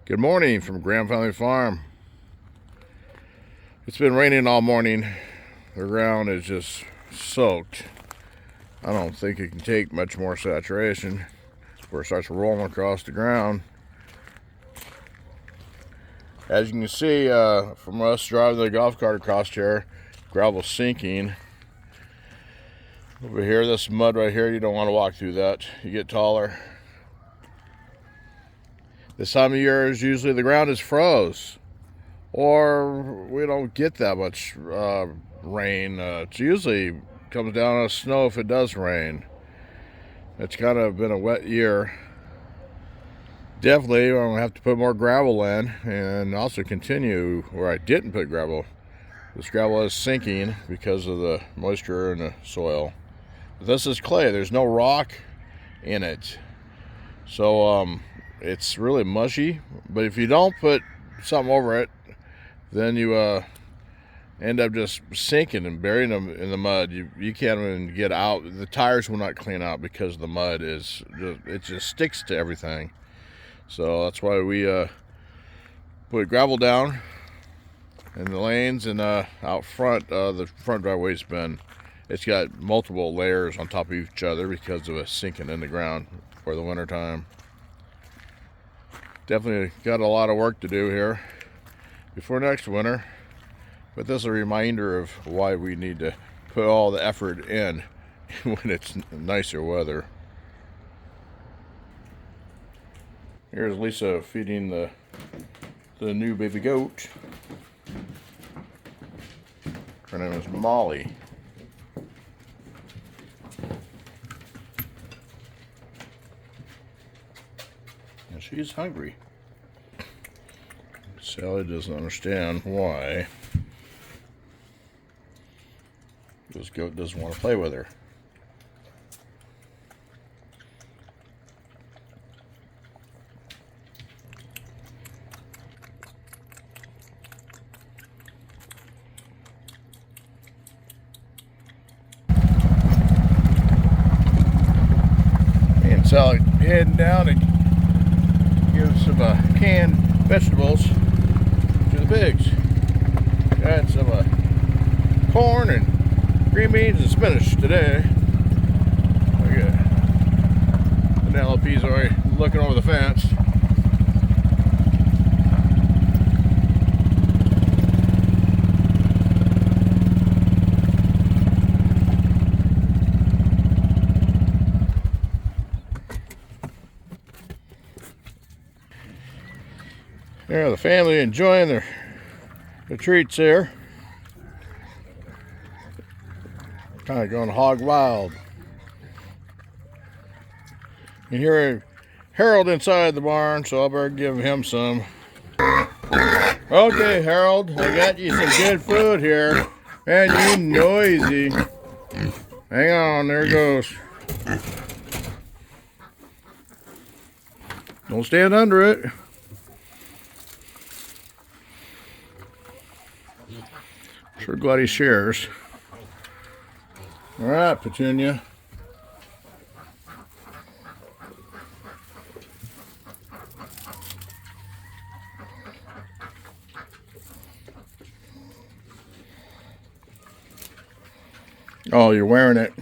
Good morning from Graham Family Farm. It's been raining all morning. The ground is just soaked. I don't think it can take much more saturation before it starts rolling across the ground. As you can see from us driving the golf cart across here, gravel's sinking. Over here, this mud right here, you don't want to walk through that. You get taller. This time of year is usually the ground is froze, or we don't get that much rain. It usually comes down on snow if it does rain. It's kind of been a wet year. Definitely, I'm gonna have to put more gravel in, and also continue where I didn't put gravel. This gravel is sinking because of the moisture in the soil. But this is clay. There's no rock in it, so it's really mushy. But if you don't put something over it, then you end up just sinking and burying them in the mud. You can't even get out. The tires will not clean out because the mud is it just sticks to everything. So that's why we put gravel down in the lanes, and out front, the front driveway's it's got multiple layers on top of each other because of it sinking in the ground for the winter time. Definitely got a lot of work to do here before next winter, but this is a reminder of why we need to put all the effort in when it's nicer weather. Here's Lisa feeding the new baby goat. Her name is Molly. And she's hungry. Sally doesn't understand why this goat doesn't want to play with her. And Sally heading down and give some canned vegetables to the pigs. Got some corn and green beans and spinach today. Look at Penelope's already looking over the fence. There, the family enjoying their treats there. Kind of going hog wild. You hear Harold inside the barn, so I better give him some. Okay, Harold, I got you some good food here. Man, you noisy. Hang on, there it goes. Don't stand under it. Sure glad he shares. All right, Petunia. Oh, you're wearing it.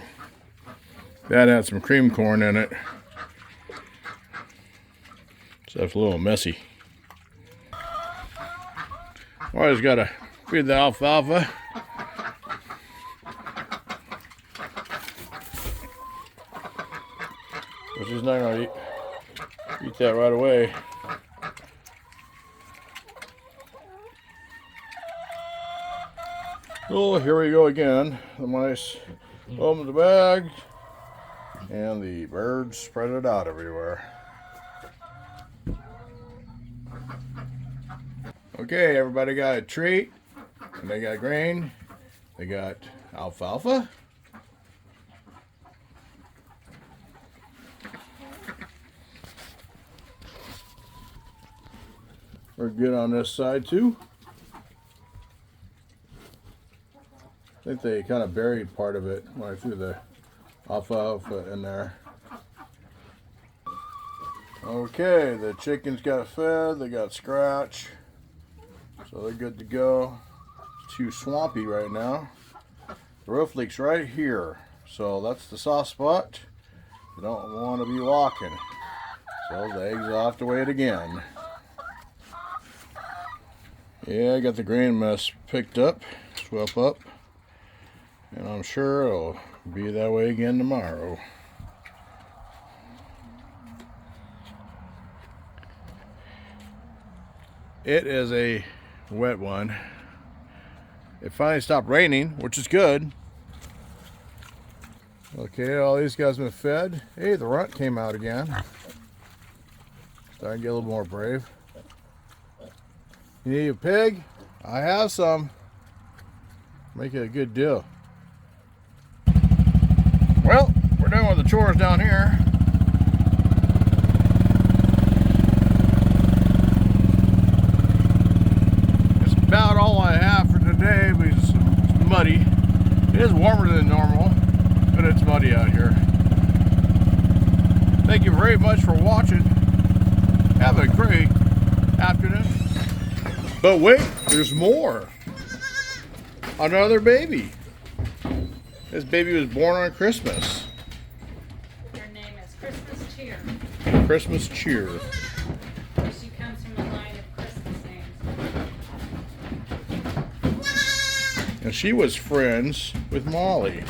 That had some cream corn in it. So it's a little messy. Always gotta feed the alfalfa. But she's not gonna eat that right away. Oh, here we go again. The mice open the bag, and the birds spread it out everywhere. Okay, everybody got a treat, and they got grain, they got alfalfa. We're good on this side too. I think they kind of buried part of it when I threw the alfalfa in there. Okay, the chickens got fed, they got scratch, so they're good to go. It's too swampy right now. The roof leak's right here, so that's the soft spot. You don't want to be walking. So the eggs will have to wait again. Yeah, I got the grain mess picked up, swept up, and I'm sure it'll be that way again tomorrow. It is a wet one. It finally stopped raining, which is good. Okay, all these guys have been fed. Hey, the runt came out again. Starting to get a little more brave. You need a pig? I have some. Make it a good deal. Well, we're done with the chores down here. It's about all I have for today, but it's muddy. It is warmer than normal, but it's muddy out here. Thank you very much for watching. Have a great afternoon. But wait, there's more. Another baby. This baby was born on Christmas. Her name is Christmas Cheer. Christmas Cheer. She comes from a line of Christmas names. And she was friends with Molly.